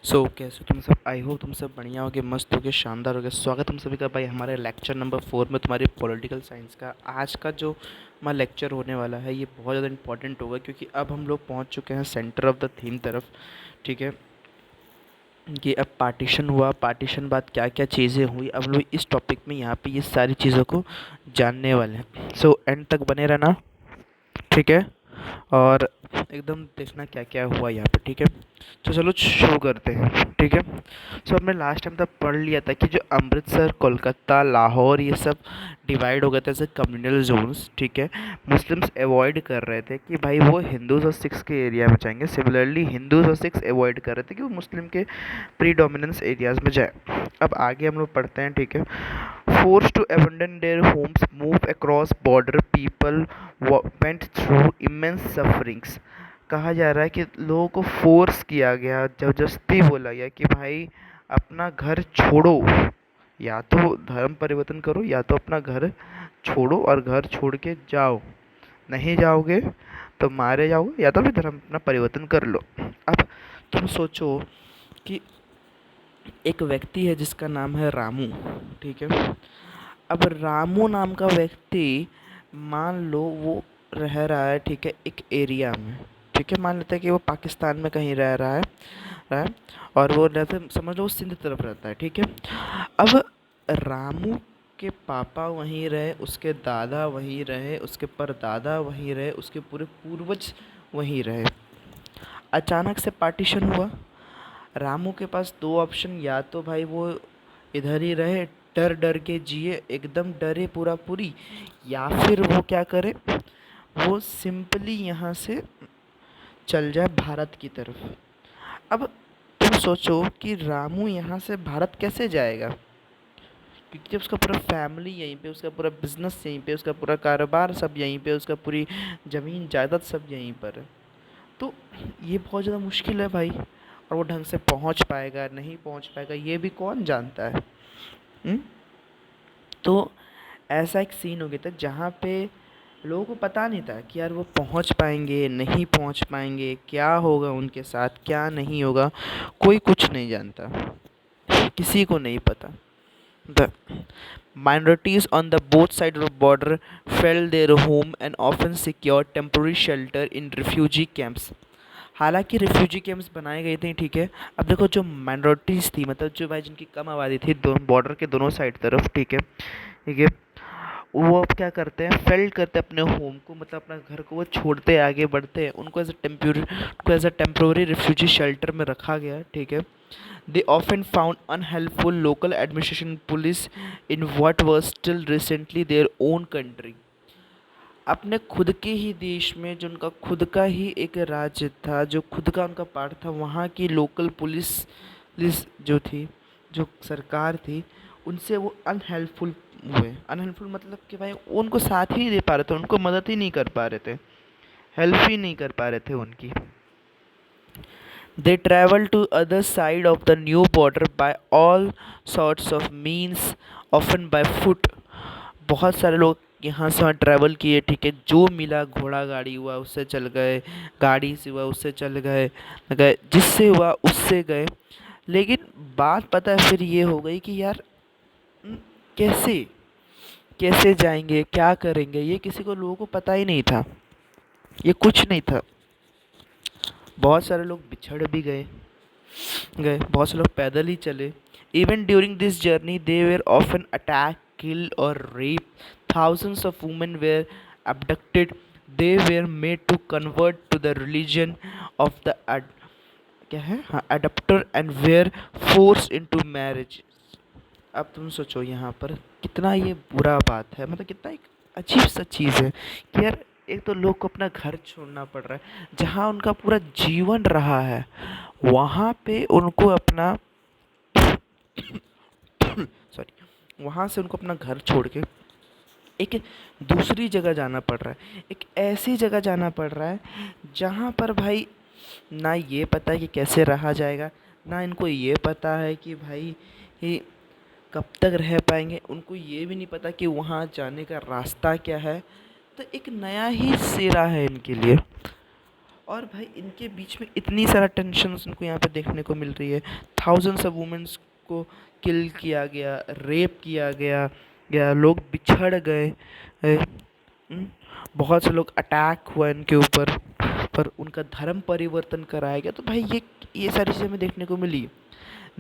कैसे हो तुम सब। आई होप तुम सब बढ़िया होगे, मस्त होगे, शानदार होगे। स्वागत तुम सभी का भाई हमारे लेक्चर नंबर 4 में, तुम्हारी पॉलिटिकल साइंस का। आज का जो हमारा लेक्चर होने वाला है ये बहुत ज़्यादा इंपॉर्टेंट होगा, क्योंकि अब हम लोग पहुंच चुके हैं सेंटर ऑफ द थीम तरफ। ठीक है, कि अब पार्टीशन हुआ, पार्टीशन बाद क्या क्या चीज़ें हुई, अब हम लोग इस टॉपिक में यहाँ पे ये सारी चीज़ों को जानने वाले हैं। एंड तक बने रहना, ठीक है। और एकदम देखना क्या क्या हुआ यहाँ पे, ठीक है। तो चलो शुरू करते हैं, ठीक है। हमने लास्ट टाइम तक पढ़ लिया था कि जो अमृतसर, कोलकाता, लाहौर, ये सब डिवाइड हो गए थे एज कम्युनल जोन्स, ठीक है। मुस्लिम्स अवॉइड कर रहे थे कि भाई वो हिंदूज और सिख्स के एरिया में जाएंगे। सिमिलरली हिंदूज और सिख्स अवॉइड कर रहे थे कि वो मुस्लिम के प्रीडोमिनेंस एरियाज में जाए। अब आगे हम लोग पढ़ते हैं, ठीक है। Forced to abandon their homes, move across border, people went through immense sufferings। कहा जा रहा है कि लोगों को फोर्स किया गया, जबरदस्ती बोला गया कि भाई अपना घर छोड़ो, या तो धर्म परिवर्तन करो या तो अपना घर छोड़ो और घर छोड़ के जाओ। नहीं जाओगे तो मारे जाओगे, या तो फिर धर्म अपना परिवर्तन कर लो। अब तुम सोचो कि एक व्यक्ति है जिसका नाम है रामू, ठीक है। अब रामू नाम का व्यक्ति, मान लो वो रह रहा है, ठीक है, एक एरिया में, ठीक है। मान लेते हैं कि वो पाकिस्तान में कहीं रह रहा है और वो रहते, समझ लो वो सिंध तरफ रहता है, ठीक है। अब रामू के पापा वहीं रहे, उसके दादा वहीं रहे, उसके परदादा वहीं रहे, उसके पूरे पूर्वज वहीं रहे। अचानक से पार्टीशन हुआ। रामू के पास दो ऑप्शन, या तो भाई वो इधर ही रहे, डर डर के जिए, एकदम डरे पूरा पूरी, या फिर वो क्या करे, वो सिंपली यहाँ से चल जाए भारत की तरफ। अब तुम सोचो कि रामू यहाँ से भारत कैसे जाएगा, क्योंकि जब उसका पूरा फैमिली यहीं पे, उसका पूरा बिजनेस यहीं पे, उसका पूरा कारोबार सब यहीं पे, उसका पूरी ज़मीन जायदाद सब यहीं पर है। तो ये बहुत ज़्यादा मुश्किल है भाई। और वो ढंग से पहुंच पाएगा नहीं पहुंच पाएगा ये भी कौन जानता है। हुँ? तो ऐसा एक सीन हो गया था जहाँ पे लोगों को पता नहीं था कि यार वो पहुंच पाएंगे नहीं पहुंच पाएंगे, क्या होगा उनके साथ क्या नहीं होगा, कोई कुछ नहीं जानता, किसी को नहीं पता। The minorities on the both sides of the border fled their home and often secured temporary shelter in refugee camps। हालांकि रिफ्यूजी कैंप्स बनाए गए थे, ठीक है। अब देखो जो माइनॉरिटीज़ थी, मतलब जो भाई जिनकी कम आबादी थी, दो बॉर्डर के दोनों साइड तरफ, ठीक है, ठीक है। वो अब क्या करते हैं, फेल्ड करते हैं अपने होम को, मतलब अपना घर को वो छोड़ते हैं, आगे बढ़ते हैं। उनको as a temporary refugee shelter में रखा गया, ठीक है। They often found unhelpful local administration police in what was still recently their own country. अपने खुद के ही देश में, जो उनका खुद का ही एक राज्य था, जो खुद का उनका पार्ट था, वहाँ की लोकल पुलिस पुलिस जो थी, जो सरकार थी, उनसे वो अनहेल्पफुल हुए। अनहेल्पफुल मतलब कि भाई वो उनको साथ ही नहीं दे पा रहे थे, उनको मदद ही नहीं कर पा रहे थे, हेल्प ही नहीं कर पा रहे थे उनकी। They travel to other side of the new border by all sorts of means, often by foot. बहुत सारे लोग यहाँ से वहाँ ट्रैवल किए, ठीक है। जो मिला, घोड़ा गाड़ी हुआ उससे चल गए, गाड़ी से हुआ उससे चल गए गए, जिससे हुआ उससे गए। लेकिन बात पता है फिर ये हो गई कि यार न, कैसे कैसे जाएंगे, क्या करेंगे, ये किसी को लोगों को पता ही नहीं था, ये कुछ नहीं था। बहुत सारे लोग बिछड़ भी गए गए बहुत से लोग पैदल ही चले। Even during this journey they were often attack, kill और rape. Thousands of women were abducted. They were made to convert to the religion of the क्या है, हाँ, adopter and were forced into marriage। अब तुम सोचो यहाँ पर कितना ये बुरा बात है, मतलब कितना एक अजीब सा चीज़ है कि यार एक तो लोग को अपना घर छोड़ना पड़ रहा है, जहाँ उनका पूरा जीवन रहा है, वहाँ पे उनको अपना सॉरी, वहाँ से उनको अपना घर छोड़ के एक दूसरी जगह जाना पड़ रहा है, एक ऐसी जगह जाना पड़ रहा है जहाँ पर भाई ना ये पता है कि कैसे रहा जाएगा, ना इनको ये पता है कि भाई ये कब तक रह पाएंगे, उनको ये भी नहीं पता कि वहाँ जाने का रास्ता क्या है। तो एक नया ही सेरा है इनके लिए। और भाई इनके बीच में इतनी सारा टेंशन्स उनको यहाँ पे देखने को मिल रही है। थाउजेंड्स ऑफ वुमेन्स को किल किया गया, रेप किया गया, लोग बिछड़ गए, हम्म, बहुत से लोग अटैक हुआ इनके ऊपर, पर उनका धर्म परिवर्तन कराया गया। तो भाई ये सारी चीज़ें हमें देखने को मिली।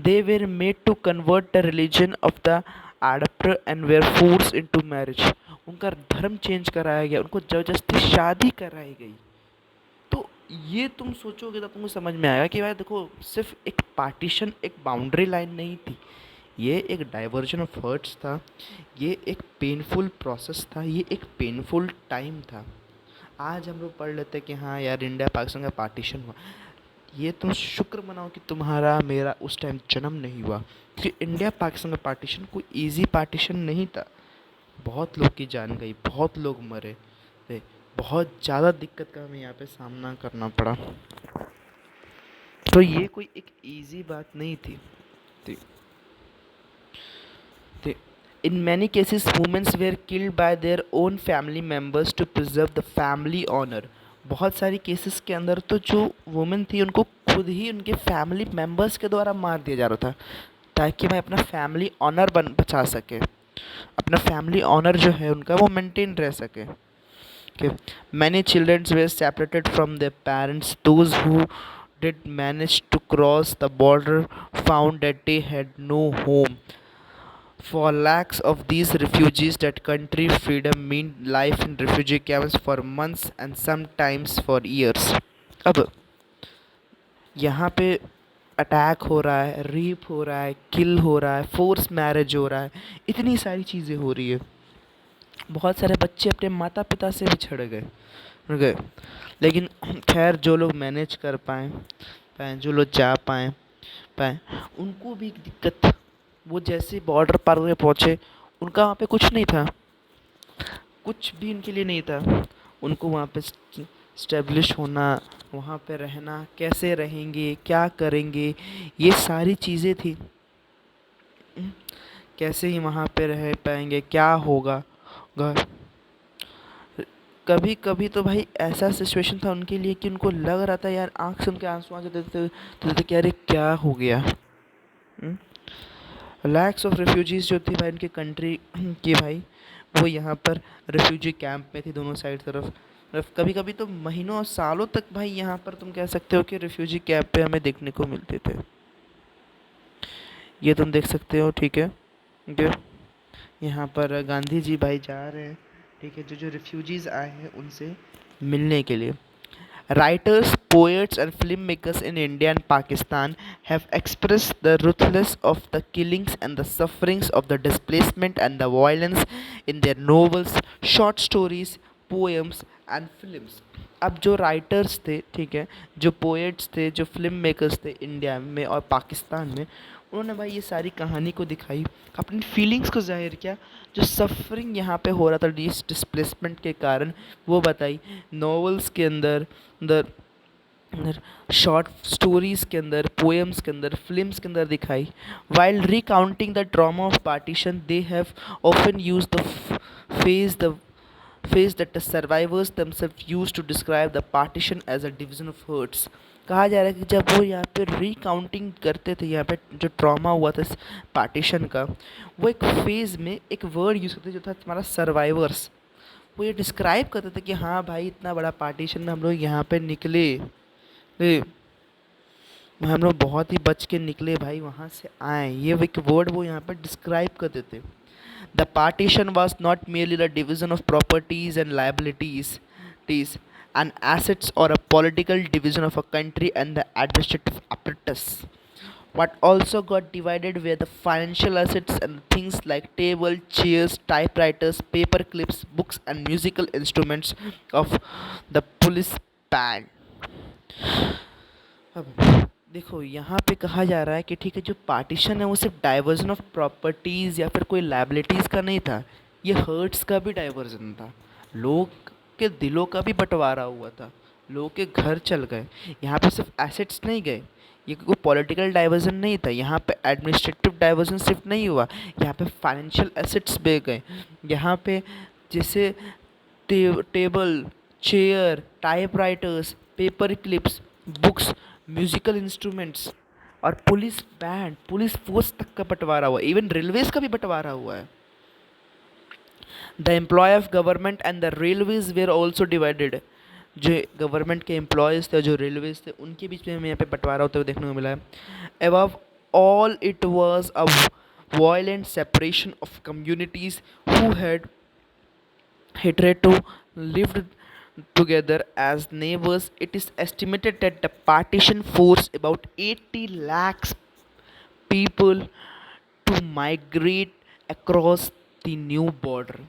They were made to convert the religion of the adapter and were force into marriage. उनका धर्म चेंज कराया गया, उनको जबरदस्ती शादी कराई गई। तो ये तुम सोचोगे तो तुमको समझ में आएगा कि भाई देखो, सिर्फ एक पार्टीशन, एक बाउंड्री लाइन नहीं थी, ये एक डाइवर्जन ऑफ हर्ट्स था, ये एक पेनफुल प्रोसेस था, ये एक पेनफुल टाइम था। आज हम लोग पढ़ लेते हैं कि हाँ यार इंडिया पाकिस्तान का पार्टीशन हुआ, ये तुम शुक्र मनाओ कि तुम्हारा मेरा उस टाइम जन्म नहीं हुआ, क्योंकि इंडिया पाकिस्तान का पार्टीशन कोई इजी पार्टीशन नहीं था। बहुत लोग की जान गई, बहुत लोग मरे थे, बहुत ज़्यादा दिक्कत का हमें यहाँ पे सामना करना पड़ा। तो ये कोई एक इजी बात नहीं थी। In many cases, women were killed by their own family members to preserve the family honor. बहुत सारी केसेस के अंदर तो जो वुमेन थी उनको खुद ही उनके फैमिली मेम्बर्स के द्वारा मार दिया जा रहा था, ताकि वह अपना फैमिली ऑनर बचा सके, अपना फैमिली ऑनर जो है उनका वो मेंटेन रह सके। Okay. Many children were separated from their parents. Those who did manage to cross the border found that they had no home. For lakhs of these refugees, that country freedom meant life in refugee camps for months and sometimes for years. अब यहाँ पे attack हो रहा है, rape हो रहा है, किल हो रहा है, फोर्स मैरिज हो रहा है, इतनी सारी चीज़ें हो रही है। बहुत सारे बच्चे अपने माता पिता से बिछड़ गए, लेकिन खैर जो लोग मैनेज कर पाए, जो लोग जा पाए उनको भी एक दिक्कत। वो जैसे बॉर्डर पार करके पहुँचे, उनका वहाँ पे कुछ नहीं था, कुछ भी उनके लिए नहीं था। उनको वहाँ पे स्टेब्लिश होना, वहाँ पे रहना, कैसे रहेंगे, क्या करेंगे, ये सारी चीज़ें थी। कैसे ही वहाँ पे रह पाएंगे, क्या होगा। कभी कभी तो भाई ऐसा सिचुएशन था उनके लिए कि उनको लग रहा था यार, आँख से उनके आंसू आ जाते थे, तो कि अरे क्या हो गया। लैक्स ऑफ रेफ्यूजीज जो थी भाई उनकी कंट्री की, भाई वो यहाँ पर रेफ्यूजी कैंप में थी दोनों साइड तरफ। कभी कभी तो महीनों और सालों तक भाई यहाँ पर तुम कह सकते हो कि रेफ्यूजी कैंप पे हमें देखने को मिलते थे। ये तुम देख सकते हो, ठीक है। यहाँ पर गांधी जी भाई जा रहे हैं, ठीक है, जो रिफ्यूजीज़ आए हैं उनसे मिलने के लिए। Writers, poets and filmmakers in India and Pakistan have expressed the ruthlessness of the killings and the sufferings of the displacement and the violence in their novels, short stories, poems and films. अब जो writers थे, ठीक है, जो poets थे, जो film makers थे India में और पाकिस्तान में, उन्होंने भाई ये सारी कहानी को दिखाई, अपनी फीलिंग्स को जाहिर किया, जो सफरिंग यहाँ पे हो रहा था डिस्प्लेसमेंट के कारण, वो बताई। नॉवेल्स के अंदर, शॉर्ट स्टोरीज़ के अंदर, पोएम्स के अंदर, फिल्म्स के अंदर दिखाई। While recounting the trauma of partition, they have often use the phase the phrase that the survivors themselves used to describe the partition as a division of hurts. कहा जा रहा है कि जब वो यहाँ पे रिकाउंटिंग करते थे, यहाँ पे जो ट्रॉमा हुआ था पार्टीशन का, वो एक फेज़ में एक वर्ड यूज़ करते जो था तुम्हारा सर्वाइवर्स। वो ये डिस्क्राइब करते थे कि हाँ भाई इतना बड़ा पार्टीशन में हम लोग यहाँ पे निकले, हम लोग बहुत ही बच के निकले भाई, वहाँ से आए, ये एक वर्ड वो यहाँ पर डिस्क्राइब करते थे। The partition was not merely the division of properties and liabilities and assets, or a political division of a country and the administrative apparatus. What also got divided were the financial assets and things like table, chairs, typewriters, paper clips, books and musical instruments of the police band. अब देखो यहाँ पे कहा जा रहा है कि ठीक है, जो पार्टीशन है वो सिर्फ डाइवर्जन ऑफ प्रॉपर्टीज़ या फिर कोई लाइबिलिटीज़ का नहीं था, ये हर्ट्स का भी डाइवर्जन था, लोग के दिलों का भी बंटवारा हुआ था, लोग के घर चल गए। यहाँ पे सिर्फ एसेट्स नहीं गए, ये कोई पॉलिटिकल डाइवर्जन नहीं था, यहाँ पे एडमिनिस्ट्रेटिव डाइवर्जन सिर्फ नहीं हुआ, यहाँ पे फाइनेंशियल एसेट्स भी गए। यहाँ पे जैसे table, chair, typewriters, paper clips, books, musical instruments और पुलिस बैंड, पुलिस फोर्स तक का बंटवारा हुआ है, इवन रेलवेज का भी बंटवारा हुआ है। The employ of government and the railways were also divided. जो गवर्नमेंट के एम्प्लॉयज़ थे, जो रेलवेज थे, उनके बीच में हमें यहाँ पे बंटवारा होते हुए देखने को मिला है। Above all it was a violent separation of communities who had hitherto lived together as neighbors. It is estimated that the partition forced about 80 lakhs people to migrate across the new border.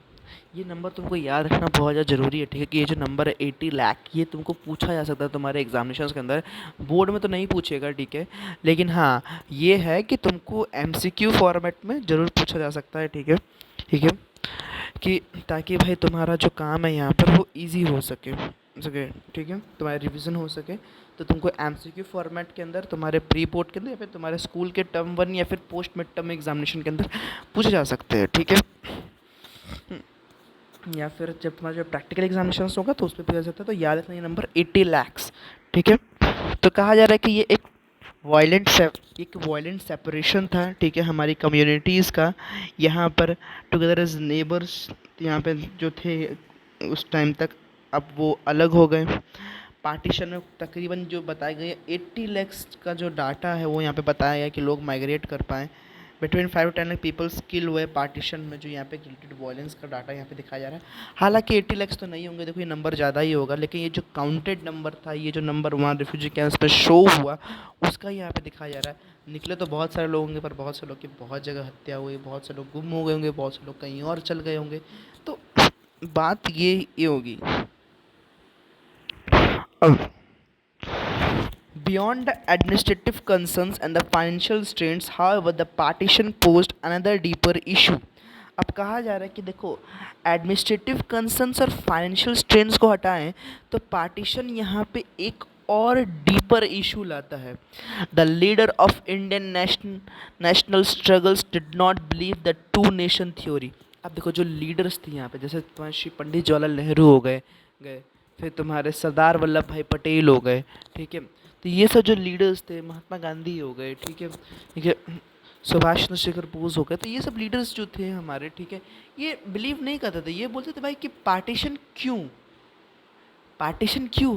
ये number तुमको याद रखना बहुत ज़्यादा ज़रूरी है, ठीक है, कि ये जो नंबर है 80 लाख, ये तुमको पूछा जा सकता है तुम्हारे एग्जामिनेशंस के अंदर। बोर्ड में तो नहीं पूछेगा, ठीक है, लेकिन हाँ ये है कि तुमको एमसीक्यू फॉर्मेट में ज़रूर पूछा जा सकता है, ठीक है, ठीक है, कि ताकि भाई तुम्हारा जो काम है यहाँ पर वो इजी हो सके, ठीक है, तुम्हारा रिवीजन हो सके। तो तुमको एमसीक्यू फॉर्मेट के अंदर तुम्हारे प्री बोर्ड के अंदर या फिर तुम्हारे स्कूल के टर्म 1 या फिर पोस्ट मिड टर्म एग्जामिनेशन के अंदर पूछे जा सकते हैं, ठीक है, या फिर जब तुम्हारा जो प्रैक्टिकल एग्जामिनेशन होगा तो उस पर पूछा सकता है। तो याद रखना ये नंबर 80 लाख्स, ठीक है। तो कहा जा रहा है कि ये एक वायलेंट सेपरेशन था, ठीक है, हमारी कम्युनिटीज़ का यहाँ पर टुगेदर एज नेबर्स, यहाँ पे जो थे उस टाइम तक, अब वो अलग हो गए। पार्टीशन में तकरीबन जो बताए गए 80 लैक्स का जो डाटा है वो यहाँ पे बताया गया कि लोग माइग्रेट कर पाएँ। बिटवीन 5 to 10 लाख पीपल्स किल हुए पार्टीशन में, जो यहाँ पे रिलेटेड वायलेंस का डाटा यहाँ पे दिखाया जा रहा है। हालांकि 80 लैक्स तो नहीं होंगे, देखो ये नंबर ज़्यादा ही होगा, लेकिन ये जो काउंटेड नंबर था, ये जो नंबर वहाँ रिफ्यूजी कैंप्स पे शो हुआ, उसका यहाँ पे दिखाया जा रहा है। निकले तो बहुत सारे लोग होंगे, पर बहुत से लोग की बहुत जगह हत्या हुई, बहुत से लोग गुम हो गए होंगे, बहुत से लोग कहीं और चल गए होंगे। तो बात ये होगी। अब beyond the administrative concerns and the financial strains, however, the partition posed another deeper issue. अब कहा जा रहा है कि देखो, एडमिनिस्ट्रेटिव कंसर्न्स और फाइनेंशियल स्ट्रेंस को हटाएं तो पार्टीशन यहाँ पे एक और डीपर इशू लाता है। The leader of Indian national struggles did not believe the two nation theory. अब देखो जो लीडर्स थे यहाँ पे, जैसे तुम्हारे श्री पंडित जवाहरलाल नेहरू हो गए, फिर तुम्हारे सरदार वल्लभ भाई पटेल हो गए, ठीक है, तो ये सब जो लीडर्स थे, महात्मा गांधी हो गए, ठीक है, ठीक है, सुभाष चंद्र बोस हो गए, तो ये सब लीडर्स जो थे हमारे, ठीक है, ये बिलीव नहीं करते थे, ये बोलते थे भाई कि पार्टीशन क्यों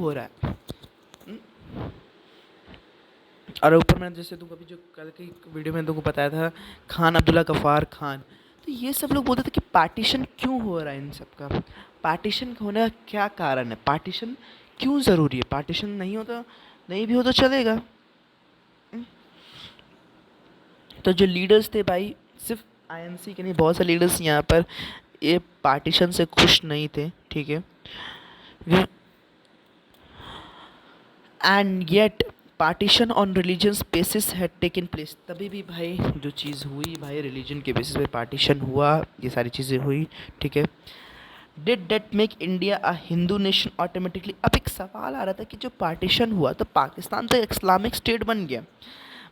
हो रहा है। और ऊपर मैंने जैसे तुमको अभी जो कल की वीडियो में तुमको बताया था, खान अब्दुल्ला गफ्फार खान, तो ये सब लोग बोलते थे कि पार्टीशन क्यों हो रहा है, इन सब का पार्टीशन होने का क्या कारण है, पार्टीशन क्यों ज़रूरी है, पार्टीशन नहीं भी हो तो चलेगा। तो जो लीडर्स थे भाई, सिर्फ आईएनसी के नहीं, बहुत से लीडर्स यहाँ पर ये पार्टीशन से खुश नहीं थे, ठीक है, and yet partition on religion basis had taken place. तभी भी भाई जो चीज़ हुई भाई, रिलीजन के बेसिस पे पार्टीशन हुआ, ये सारी चीज़ें हुई, ठीक है। Did that make India a Hindu nation automatically. अब एक सवाल आ रहा था कि जो पार्टीशन हुआ तो पाकिस्तान तो इस्लामिक स्टेट बन गया,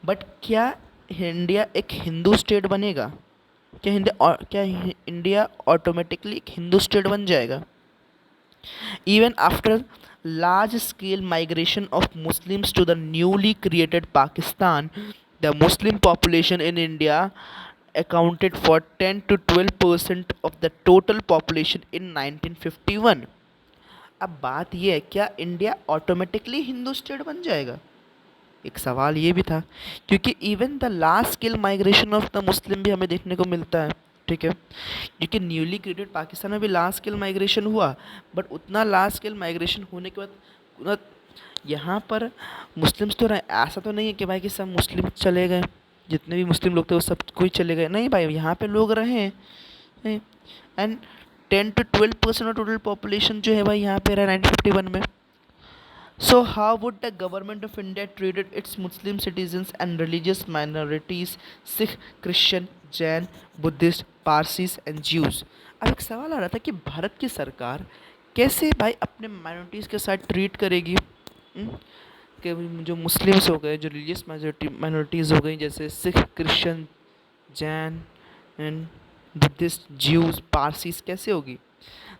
बट क्या इंडिया एक हिंदू स्टेट बनेगा? क्या इंडिया ऑटोमेटिकली एक हिंदू स्टेट बन जाएगा? Even after large scale migration of Muslims to the newly created Pakistan, the Muslim population in India accounted for 10 to 12% of the total population in 1951. अब बात ये है, क्या इंडिया ऑटोमेटिकली हिंदू स्टेट बन जाएगा? एक सवाल ये भी था, क्योंकि even the large scale migration of the Muslim भी हमें देखने को मिलता है, ठीक है, क्योंकि न्यूली क्रिएटेड पाकिस्तान में भी लार्ज स्केल माइग्रेशन हुआ, बट उतना लार्ज स्केल माइग्रेशन होने के बाद यहाँ पर मुस्लिम्स तो रहे, ऐसा तो नहीं है कि भाई कि सब मुस्लिम चले गए, जितने भी मुस्लिम लोग थे वो सब कोई चले गए, नहीं भाई, यहाँ पे लोग रहे हैं, and 10 to 12% of total population जो है भाई यहाँ पे रहा 1951 में। So how would the government of India treated its Muslim citizens and religious minorities, Sikh, Christian, Jain, Buddhist, पारसीस and Jews? अब एक सवाल आ रहा था कि भारत की सरकार कैसे भाई अपने माइनॉरिटीज़ के साथ ट्रीट करेगी, कि जो मुस्लिम्स हो गए, जो रिलीजियस माइनॉरिटीज़ हो गई, जैसे Sikh, Christian, Jain and Buddhist, Jews, Parsis, कैसे होगी?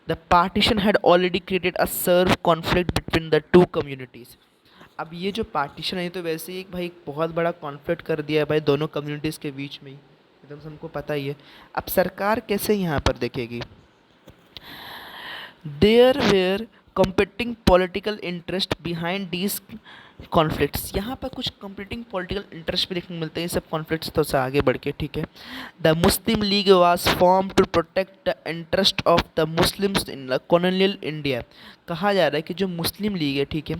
The partition had already created a severe conflict between the two communities. अब ये जो पार्टीशन है ये तो वैसे ही एक भाई एक बहुत बड़ा कॉन्फ्लिक्ट कर दिया है भाई दोनों कम्युनिटीज़ के बीच में ही, एकदम से हमको पता ही है। अब सरकार कैसे यहाँ पर देखेगी? There were competing political interest behind these conflicts। यहाँ पर कुछ competing political interest भी देखने को मिलते हैं, ये सब conflicts तो से आगे बढ़ के, ठीक है। The Muslim League was formed to protect the interest of the Muslims in the colonial India। कहा जा रहा है कि जो मुस्लिम लीग है, ठीक है,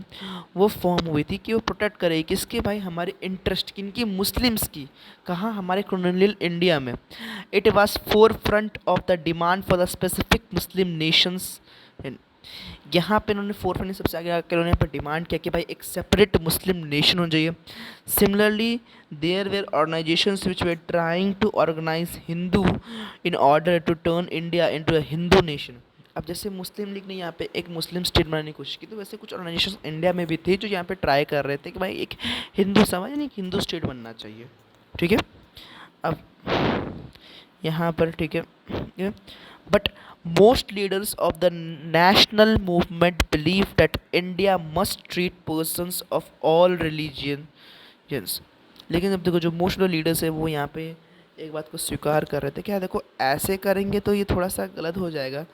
वो फॉर्म हुई थी कि वो प्रोटेक्ट करे किसके भाई, हमारे इंटरेस्ट किनकी, मुस्लिम्स की। कहाँ, हमारे कॉलोनियल इंडिया में। It was four front of the demand for the specific Muslim Nations. यहाँ पे उन्होंने फोर फ्रंट सबसे आगे आकर उन्होंने पर डिमांड किया कि भाई एक सेपरेट मुस्लिम नेशन होना चाहिए। Similarly there were organisations which were trying to organise Hindu in order to turn India into a Hindu nation. अब जैसे मुस्लिम लीग ने यहाँ पे एक मुस्लिम स्टेट बनाने की कोशिश की, तो वैसे कुछ ऑर्गेनाइजेशन इंडिया में भी थे जो यहाँ पे ट्राई कर रहे थे कि भाई एक हिंदू समाज यानी एक हिंदू स्टेट बनना चाहिए, ठीक है। अब यहाँ पर, ठीक है, but most leaders of the national movement believe that India must treat persons of all religions। लेकिन अब देखो जो मोस्ट लीडर्स है वो यहाँ पे एक बात को स्वीकार कर रहे थे, क्या देखो ऐसे करेंगे तो ये थोड़ा सा गलत हो जाएगा।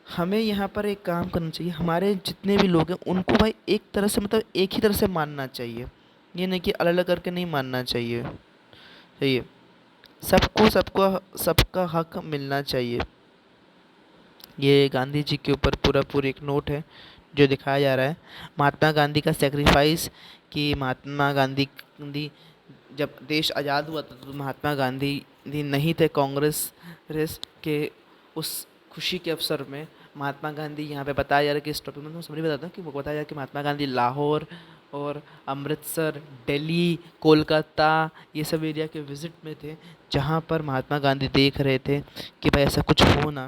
हमें यहाँ पर एक काम करना चाहिए, हमारे जितने भी लोग हैं उनको भाई एक तरह से, मतलब एक ही तरह से मानना चाहिए, ये नहीं कि अलग अलग करके नहीं मानना चाहिए, सही है। सबका हक मिलना चाहिए। ये गांधी जी के ऊपर पूरी एक नोट है जो दिखाया जा रहा है। महात्मा गांधी का सेक्रीफाइस, कि महात्मा गांधी जब देश आज़ाद हुआ था तो महात्मा गांधी नहीं थे कांग्रेस के उस खुशी के अवसर में। महात्मा गांधी यहाँ पे बताया जा रहा है कि इस टॉपिक में मैं समझ बताता हूँ कि वो बताया जा रहा है कि महात्मा गांधी लाहौर और अमृतसर, दिल्ली, कोलकाता, ये सब एरिया के विज़िट में थे, जहाँ पर महात्मा गांधी देख रहे थे कि भाई ऐसा कुछ हो ना।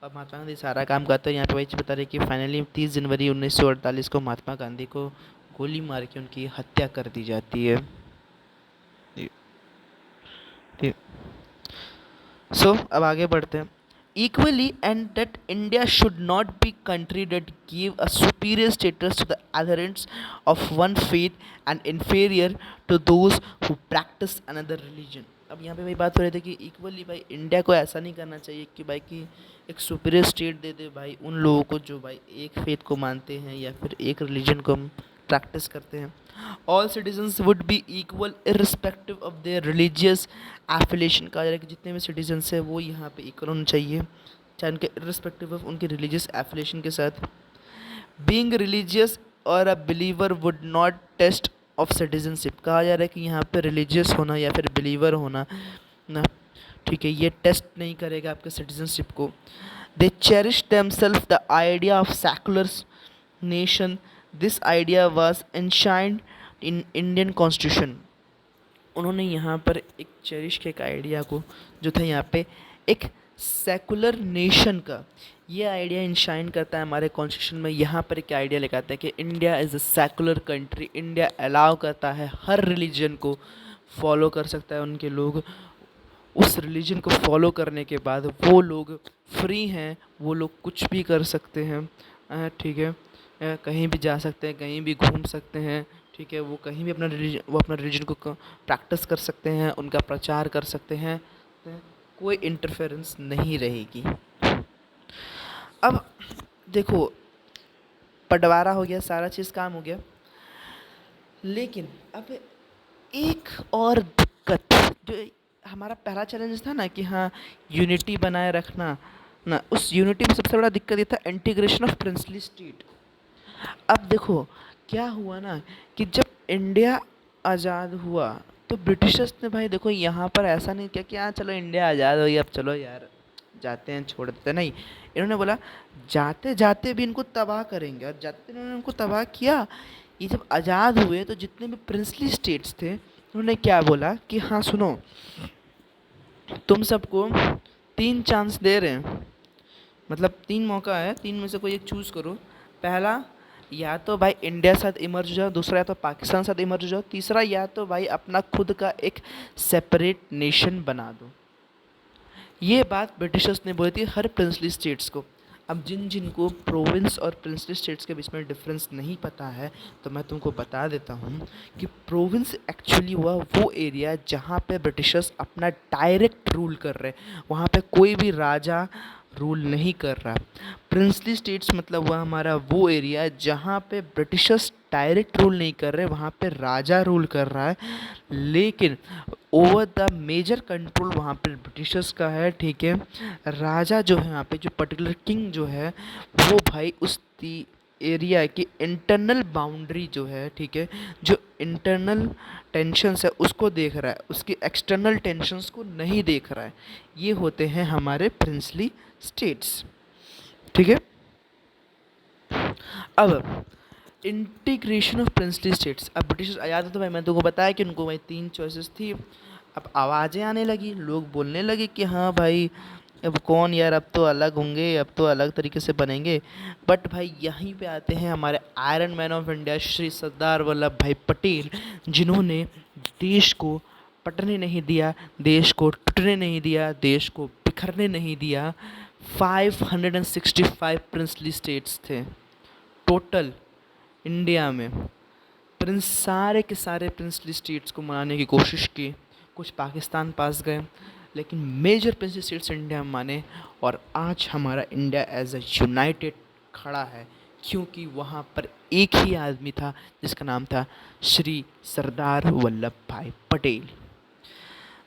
अब महात्मा गांधी सारा काम करते हैं, यहाँ पे वही चीज़ बता रहे कि फाइनली 30 जनवरी 1948 को महात्मा गांधी को गोली मार के उनकी हत्या कर दी जाती है। सो अब आगे बढ़ते हैं। Equally, and that India should not be country that give a superior status to the adherents of one faith and inferior to those who practice another religion। अब यहाँ पे वही बात हो रही थी कि इक्वली भाई इंडिया को ऐसा नहीं करना चाहिए कि भाई कि एक सुपीरियर स्टेट दे दे भाई उन लोगों को जो भाई एक फेथ को मानते हैं या फिर एक रिलीजन को प्रैक्टिस करते हैं। All citizens would be equal irrespective of their religious affiliation. कहा जा रहा है कि जितने भी सिटीजन्स हैं वो यहाँ पे इक्वल होना चाहिए, चाहे उनके इर्रिस्पेक्टिव ऑफ उनके रिलीजियस एफिलिएशन के साथ। बीइंग रिलीजियस और a believer would not test of citizenship. कहा जा रहा है कि यहाँ पे रिलीजियस होना या फिर बिलीवर होना ना, ठीक है, ये टेस्ट नहीं करेगा आपके सिटीजनशिप को। They cherish themselves the idea of secular nation. This idea was enshrined in Indian constitution. उन्होंने यहाँ पर एक चेरिश के एक आइडिया को जो था यहाँ पे एक सेकुलर नेशन का, ये आइडिया इंशाइन करता है हमारे कॉन्स्टिट्यूशन में। यहाँ पर एक आइडिया लेकर आता है कि India is a secular country. India allow करता है हर रिलीजन को फॉलो कर सकता है, उनके लोग उस रिलीजन को फॉलो करने के बाद वो लोग फ्री हैं, वो लोग कुछ भी कर सकते हैं, ठीक है, कहीं भी जा सकते हैं, कहीं भी घूम सकते हैं, ठीक है, वो कहीं भी अपना रिलीजन को प्रैक्टिस कर सकते हैं, उनका प्रचार कर सकते हैं, कोई इंटरफेरेंस नहीं रहेगी। अब देखो बंटवारा हो गया, सारा चीज़ काम हो गया, लेकिन अब एक और दिक्कत, जो हमारा पहला चैलेंज था ना कि हाँ यूनिटी बनाए रखना ना, उस यूनिटी में सबसे बड़ा दिक्कत ये था इंटीग्रेशन ऑफ प्रिंसली स्टेट। अब देखो क्या हुआ ना कि जब इंडिया आज़ाद हुआ तो ब्रिटिशर्स ने भाई देखो यहाँ पर ऐसा नहीं किया कि हाँ चलो इंडिया आज़ाद हो गया अब चलो यार जाते हैं छोड़ देते, नहीं, इन्होंने बोला जाते जाते भी इनको तबाह करेंगे, और जाते इन्होंने उनको तबाह किया। ये जब आज़ाद हुए तो जितने भी प्रिंसली स्टेट्स थे उन्होंने क्या बोला कि हाँ सुनो, तुम सबको 3 चांस दे रहे हैं, मतलब 3 मौका है, 3 में से कोई एक चूज़ करो। पहला, या तो भाई इंडिया साथ इमर्ज हो जाओ, दूसरा या तो पाकिस्तान साथ इमर्ज हो जाओ, तीसरा या तो भाई अपना खुद का एक सेपरेट नेशन बना दो। ये बात ब्रिटिशर्स ने बोली थी हर प्रिंसली स्टेट्स को। अब जिन जिनको प्रोविंस और प्रिंसली स्टेट्स के बीच में डिफरेंस नहीं पता है, तो मैं तुमको बता देता हूँ कि प्रोविंस एक्चुअली हुआ वो एरिया जहाँ पे ब्रिटिशर्स अपना डायरेक्ट रूल कर रहे हैं, वहाँ पे कोई भी राजा रूल नहीं कर रहा। प्रिंसली स्टेट्स मतलब हुआ हमारा वो एरिया जहाँ पे ब्रिटिशर्स डायरेक्ट रूल नहीं कर रहे, वहाँ पे राजा रूल कर रहा है, लेकिन ओवर द मेजर कंट्रोल वहाँ पे ब्रिटिशर्स का है। ठीक है, राजा जो है यहाँ पे, जो पर्टिकुलर किंग जो है, वो भाई उस एरिया की इंटरनल बाउंड्री जो है, ठीक है, जो इंटरनल टेंशन्स है उसको देख रहा है, उसकी एक्सटर्नल टेंशन्स को नहीं देख रहा है। ये होते हैं हमारे प्रिंसली स्टेट्स। ठीक है, अब इंटीग्रेशन ऑफ प्रिंसली स्टेट्स। अब ब्रिटिश आज़ाद है तो भाई मैं तुमको बताया कि उनको भाई 3 चॉइसेस थी। अब आवाज़ें आने लगी, लोग बोलने लगे कि हाँ भाई अब कौन यार, अब तो अलग होंगे, अब तो अलग तरीके से बनेंगे। बट भाई यहीं पे आते हैं हमारे Iron Man of India Shri Sardar Vallabhbhai Patel, जिन्होंने देश को पटने नहीं दिया, देश को टूटने नहीं दिया, देश को बिखरने नहीं दिया। 565 प्रिंसली स्टेट्स थे टोटल इंडिया में। प्रिंस सारे के सारे प्रिंसली स्टेट्स को मनाने की कोशिश की, कुछ पाकिस्तान पास गए, लेकिन मेजर प्रिंसली स्टेट्स इंडिया में माने। और आज हमारा इंडिया एज अ यूनाइटेड खड़ा है, क्योंकि वहाँ पर एक ही आदमी था जिसका नाम था श्री सरदार वल्लभ भाई पटेल।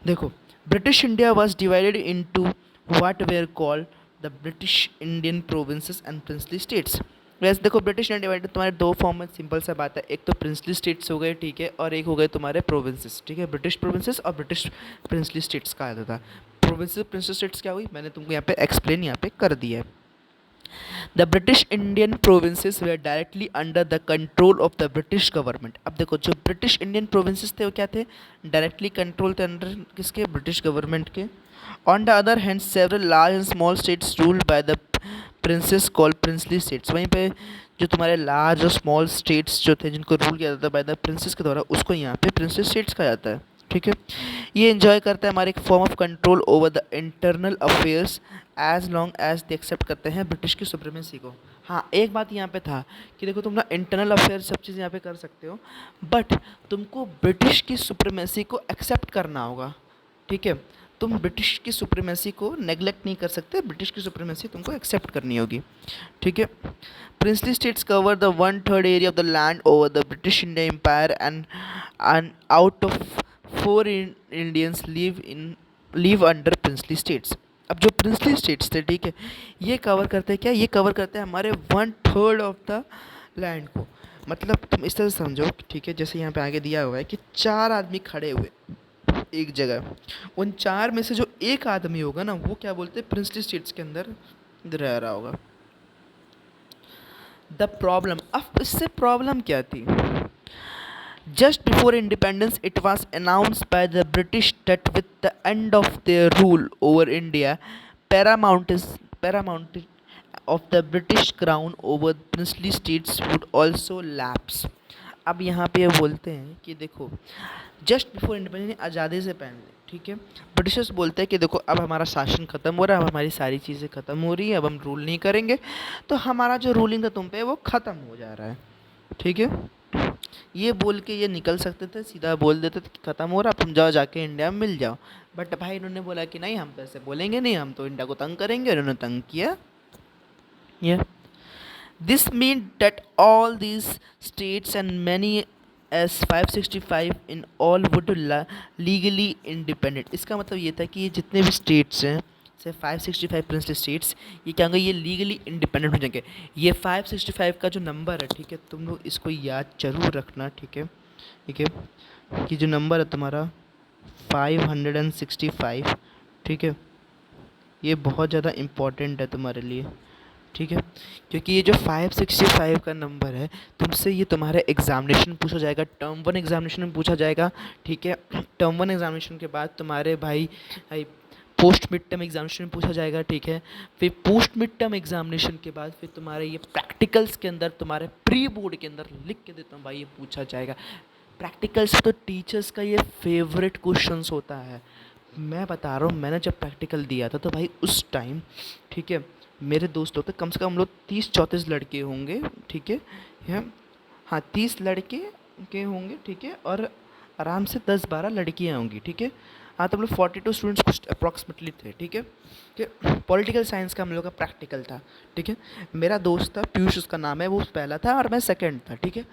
देखो, British India was divided into what where called the British Indian provinces and princely states. वैसे देखो, ब्रिटिश इंडिया डिवाइडेड तुम्हारे दो फॉर्म में, सिंपल सा बात है, एक तो प्रिंसली स्टेट्स हो गए, ठीक है, और एक हो गए तुम्हारे प्रोविंसेस। ठीक है, ब्रिटिश प्रोविंसेस और ब्रिटिश प्रिंसली स्टेट्स का आता था। प्रोविंसेस प्रिंसली स्टेट्स क्या हुई, मैंने तुमको यहाँ पे एक्सप्लेन यहाँ पे कर दिया है। The British Indian provinces were directly under the control of the British government. अब देखो, जो ब्रिटिश इंडियन प्रोविंसेस थे वो क्या थे, डायरेक्टली कंट्रोल थे अंडर किसके, ब्रिटिश गवर्नमेंट के। On the other hand several large and small states ruled by the princess called princely states. वहीं पे जो तुम्हारे लार्ज और स्मॉल स्टेट्स जो थे जिनको रूल किया जाता है बाय द प्रिंसेस के द्वारा, उसको यहाँ पे प्रिंसली स्टेट्स कहा जाता है। ठीक है, ये एंजॉय करता है हमारे एक form of control over the internal affairs as long as they accept करते हैं ब्रिटिश की सुप्रीमेसी को। हाँ, एक बात यहाँ पे था कि देखो, तुम ना इंटरनल अफेयर सब चीज़ यहाँ पे कर सकते हो, बट तुमको ब्रिटिश की सुप्रीमेसी को एक्सेप्ट करना होगा। ठीक है, तुम ब्रिटिश की सुप्रीमेसी को नेग्लेक्ट नहीं कर सकते, ब्रिटिश की सुप्रीमेसी तुमको एक्सेप्ट करनी होगी। ठीक है, princely states cover the 1/3 area of the land over the British India empire and out of 4 Indians live under princely states. अब जो प्रिंसली स्टेट्स थे, ठीक है, ये कवर करते हैं क्या, ये कवर करते हैं हमारे 1/3 ऑफ द लैंड को। मतलब तुम इस तरह से समझो, ठीक है, जैसे यहाँ पे आगे दिया हुआ है कि 4 आदमी खड़े हुए एक जगह, उन 4 में से जो एक आदमी होगा ना, वो क्या बोलते हैं, प्रिंसली स्टेट्स के अंदर रह रहा होगा। द प्रॉब्लम, अब इससे प्रॉब्लम क्या थी, just before independence it was announced by the British that with the end of their rule over India, paramount of the British crown over princely states would also lapse। अब यहाँ पे ये बोलते हैं कि देखो, जस्ट बिफोर इंडिपेंडेंस, आज़ादी से पहले, ठीक है, ब्रिटिशर्स बोलते हैं कि देखो अब हमारा शासन ख़त्म हो रहा है, अब हमारी सारी चीज़ें ख़त्म हो रही है, अब हम रूल नहीं करेंगे, तो हमारा जो रूलिंग था तुम पे वो ख़त्म हो जा रहा है। ठीक है, ये बोल के ये निकल सकते थे, सीधा बोल देते थे कि ख़त्म हो रहा, तुम जाओ जाके इंडिया में मिल जाओ। बट भाई इन्होंने बोला कि नहीं, हम तो ऐसे बोलेंगे नहीं, हम तो इंडिया को तंग करेंगे, और इन्होंने तंग किया। ये this mean that all these states and many S 565 in all would legally independent. इसका मतलब ये था कि ये जितने भी स्टेट्स हैं, से 565 प्रिंसली स्टेट्स, ये क्या होंगे, ये लीगली इंडिपेंडेंट हो जाएंगे। ये 565 का जो नंबर है, ठीक है, तुम लोग इसको याद जरूर रखना। ठीक है, ठीक है, कि जो नंबर है तुम्हारा 565, ठीक है, ये बहुत ज़्यादा इम्पोर्टेंट है तुम्हारे लिए। ठीक है, क्योंकि ये जो 565 का नंबर है, तुमसे ये तुम्हारे एग्जामिनेशन पूछा जाएगा, टर्म 1 एग्जामिनेशन में पूछा जाएगा। ठीक है, टर्म 1 एग्जामिनेशन के बाद तुम्हारे भाई पोस्ट मिड टर्म एग्जामिनेशन में पूछा जाएगा। ठीक है, फिर पोस्ट मिड टर्म एग्जामिनेशन के बाद फिर तुम्हारे ये प्रैक्टिकल्स के अंदर, तुम्हारे प्री बोर्ड के अंदर लिख के देता हूँ भाई, ये पूछा जाएगा। प्रैक्टिकल्स तो टीचर्स का ये फेवरेट क्वेश्चंस होता है। मैं बता रहा हूँ, मैंने जब प्रैक्टिकल दिया था तो भाई उस टाइम, ठीक है, मेरे दोस्त लोग थे, कम से कम हम लोग 30-34 लड़के होंगे, ठीक है, हम, हाँ 30 लड़के के होंगे, ठीक है, और आराम से 10-12 लड़कियाँ होंगी, ठीक है। हाँ तो हम लोग 42 स्टूडेंट्स कुछ अप्रॉक्सीमेटली थे, ठीक है। पॉलिटिकल साइंस का हम लोग का प्रैक्टिकल था, ठीक है। मेरा दोस्त था पीयूष, उसका नाम है, वो पहला था और मैं सेकंड था, ठीक है।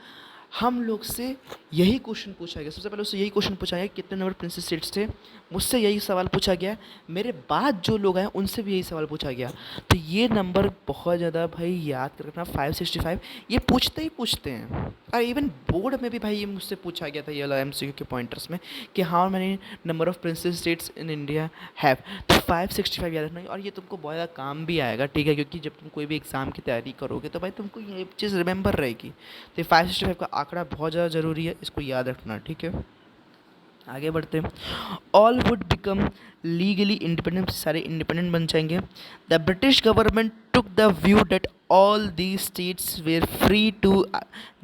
हम लोग से यही क्वेश्चन पूछा गया, सबसे पहले उससे यही क्वेश्चन पूछा गया कितने नंबर प्रिंसेस सीट्स थे, मुझसे यही सवाल पूछा गया, मेरे बाद जो लोग आए उनसे भी यही सवाल पूछा गया। तो ये नंबर बहुत ज़्यादा भाई याद कर रखना, 565, ये पूछते ही पूछते हैं। और इवन बोर्ड में भी भाई ये मुझसे पूछा गया था, ये वाला MCQ के पॉइंटर्स में, कि how many number of princess states in India have. तो 565 याद रखना, और ये तुमको बहुत ज़्यादा काम भी आएगा, ठीक है, क्योंकि जब तुम कोई भी एग्ज़ाम की तैयारी करोगे तो भाई तुमको ये चीज़ रिमेंबर रहेगी। तो 565 का आंकड़ा बहुत ज़्यादा ज़रूरी है, इसको याद रखना, ठीक है। आगे बढ़ते हैं। All would become legally independent, सारे इंडिपेंडेंट बन जाएंगे। The British government took the view that all the states were free to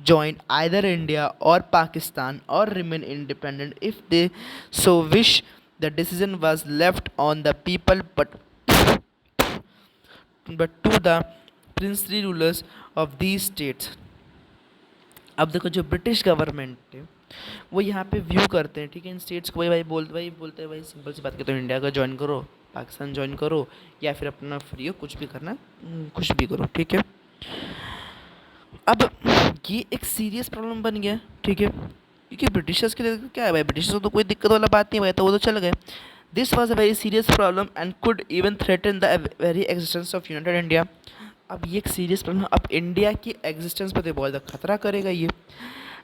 join either India or Pakistan or remain independent if they so wish. The decision was left on the people, but to the princely rulers of these states. अब देखो, जो British government है वो यहाँ पे view करते हैं, ठीक है, इन स्टेट्स को, भाई बोलते हैं भाई सिंपल सी बात कहते हो, इंडिया का ज्वाइन करो, पाकिस्तान ज्वाइन करो, या फिर अपना फ्री हो, कुछ भी करना, कुछ भी करो, ठीक है। अब ये एक सीरियस प्रॉब्लम बन गया, ठीक है, क्योंकि ब्रिटिशर्स के लिए क्या है भाई, ब्रिटिशर्स को तो कोई दिक्कत वाला बात नहीं भाई, तो वो तो चल गए। This was a very serious problem and could even threaten the very existence of United India. अब ये एक सीरियस प्रॉब्लम, अब इंडिया की एग्जिस्टेंस पर तो बहुत ज़्यादा खतरा करेगा ये।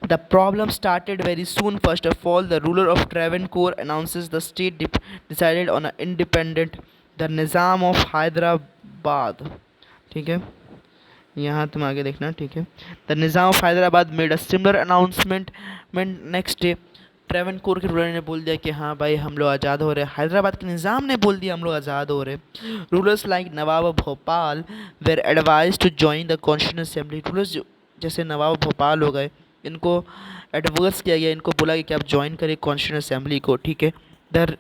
The problem started very soon. First of all, the ruler of Travancore announces the state decided on an independent, the Nizam of Hyderabad, ठीक है, यहाँ तुम आगे देखना, ठीक है। The Nizam of Hyderabad made a similar announcement next day. Travancore के ruler ने बोल दिया कि हाँ भाई हम लोग आज़ाद हो रहे हैं, हैदराबाद के निज़ाम ने बोल दिया हम लोग आज़ाद हो रहे हैं। Rulers like Nawab Bhopal were advise to join the constitution assembly. Rulers जैसे नवाब भोपाल हो गए, इनको एडवर्स किया गया, इनको बोला कि आप ज्वाइन करें कॉन्स्टिट्यूशन असेंबली को, ठीक है। The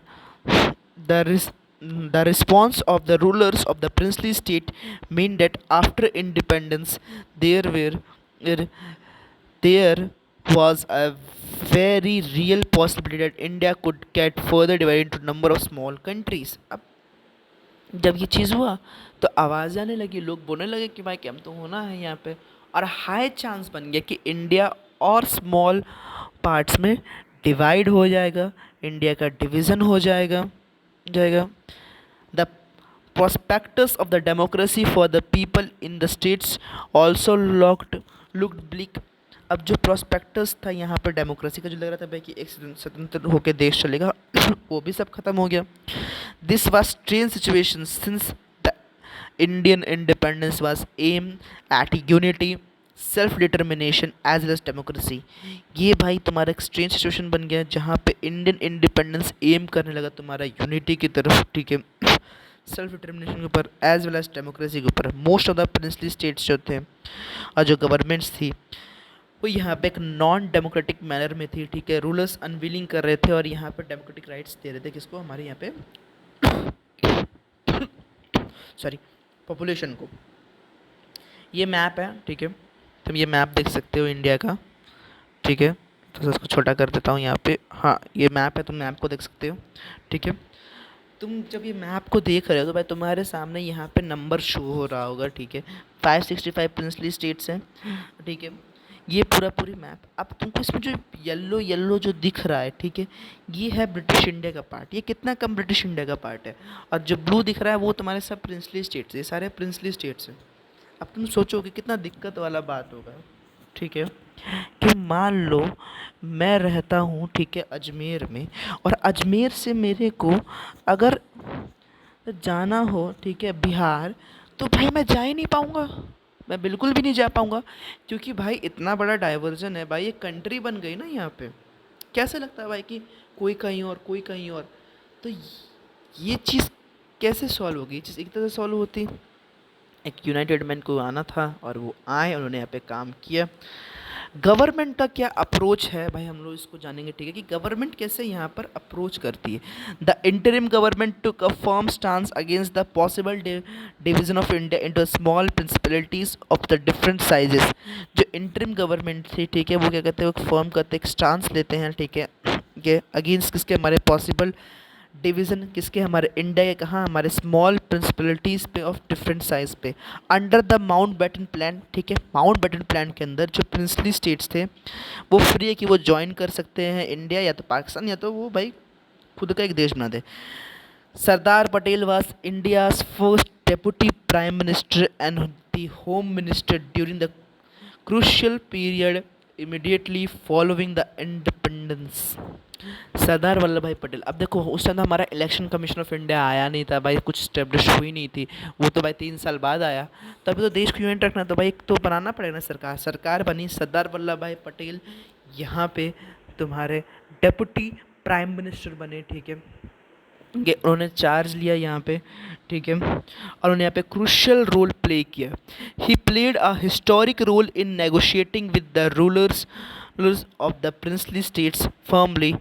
the response of the rulers of the princely state mean that after independence there were there there was a very real possibility that India could get further divided into number of small countries. अब जब ये चीज़ हुआ तो आवाज़ आने लगी, लोग बोलने लगे कि भाई हम तो होना है यहाँ पे, और हाई चांस बन गया कि इंडिया और स्मॉल पार्ट्स में डिवाइड हो जाएगा, इंडिया का डिवीज़न हो जाएगा। The prospectus of the democracy for the people in the states also looked bleak. अब जो प्रोस्पेक्टस था यहाँ पर डेमोक्रेसी का, जो लग रहा था भाई कि एक स्वतंत्र होकर देश चलेगा, वो भी सब खत्म हो गया। This was strange situation since the Indian independence was aim at unity, self determination as well as democracy. ये भाई तुम्हारा एक स्ट्रेंज सिचुएशन बन गया जहाँ पे इंडियन इंडिपेंडेंस एम करने लगा तुम्हारा यूनिटी की तरफ, ठीक है, सेल्फ डिटर्मिनेशन के ऊपर एज वेल एज डेमोक्रेसी के ऊपर। Most of the princely states जो थे और जो गवर्नमेंट्स थी वो यहाँ पे एक नॉन डेमोक्रेटिक मैनर में थी, ठीक है। रूलर्स अनविलिंग कर रहे थे और यहाँ पे डेमोक्रेटिक राइट्स दे रहे थे किसको, हमारे यहाँ पे सॉरी पॉपुलेशन को। ये मैप है, ठीक है, तुम ये मैप देख सकते हो इंडिया का, ठीक है, तो इसको छोटा कर देता हूँ यहाँ पे, हाँ ये मैप है, तुम मैप को देख सकते हो, ठीक है। तुम जब ये मैप को देख रहे हो तो भाई तुम्हारे सामने यहाँ पे नंबर शो हो रहा होगा, ठीक है, 565 प्रिंसली स्टेट्स हैं, ठीक है, ये पूरी मैप। अब तुमको इसमें जो येलो येलो जो दिख रहा है, ठीक है, ये है ब्रिटिश इंडिया का पार्ट, ये कितना कम ब्रिटिश इंडिया का पार्ट है, और जो ब्लू दिख रहा है वो तुम्हारे सब प्रिंसली स्टेट्स, ये सारे प्रिंसली स्टेट्स हैं। अब तुम सोचो कि कितना दिक्कत वाला बात होगा, ठीक है, कि मान लो मैं रहता हूँ, ठीक है, अजमेर में, और अजमेर से मेरे को अगर जाना हो, ठीक है, बिहार, तो भाई मैं जा ही नहीं पाऊँगा, मैं बिल्कुल भी नहीं जा पाऊँगा, क्योंकि भाई इतना बड़ा डाइवर्जन है भाई, एक कंट्री बन गई ना यहाँ पे। कैसे लगता है भाई कि कोई कहीं और कोई कहीं और, तो ये चीज़ कैसे सॉल्व होगी? ये चीज़ एक तरह से सॉल्व होती, एक यूनाइटेड मैन को आना था और वो आए, उन्होंने यहाँ पे काम किया। गवर्नमेंट का क्या अप्रोच है भाई, हम लोग इसको जानेंगे, ठीक है, कि गवर्नमेंट कैसे यहाँ पर अप्रोच करती है। The interim government took a firm stance against the possible division of India into small principalities of the different sizes. जो इंटरिम गवर्नमेंट थी, ठीक है, वो क्या कहते हैं, एक फर्म करते एक स्टांस लेते हैं, ठीक है, ये अगेंस्ट किसके, हमारे पॉसिबल डिवीज़न किसके, हमारे इंडिया के, कहाँ, हमारे स्मॉल प्रिंसिपलिटीज़ पे ऑफ डिफरेंट साइज पे, under the Mountbatten plan, ठीक है। माउंट बैटन प्लान के अंदर जो प्रिंसली स्टेट्स थे वो फ्री है कि वो ज्वाइन कर सकते हैं इंडिया या तो पाकिस्तान, या तो वो भाई खुद का एक देश बना दे। Sardar Patel was India's first deputy prime minister and the home minister during the crucial period immediately following the independence. Sardar Vallabhbhai Patel, अब देखो उस टाइम हमारा इलेक्शन कमीशन ऑफ इंडिया आया नहीं था भाई, कुछ स्टेब्लिश हुई नहीं थी, वो तो भाई 3 साल बाद आया। तो अभी तो देश को यूनिट रखना, तो भाई एक तो बनाना पड़ेगा ना सरकार, सरकार बनी, सरदार वल्लभ भाई पटेल यहाँ पे तुम्हारे डेप्यूटी प्राइम मिनिस्टर बने, ठीक है, कि उन्होंने चार्ज लिया यहाँ पे, ठीक है, और उन्होंने यहाँ पे क्रूशियल रोल प्ले किया। He played a historic role in negotiating with the rulers of the princely states firmly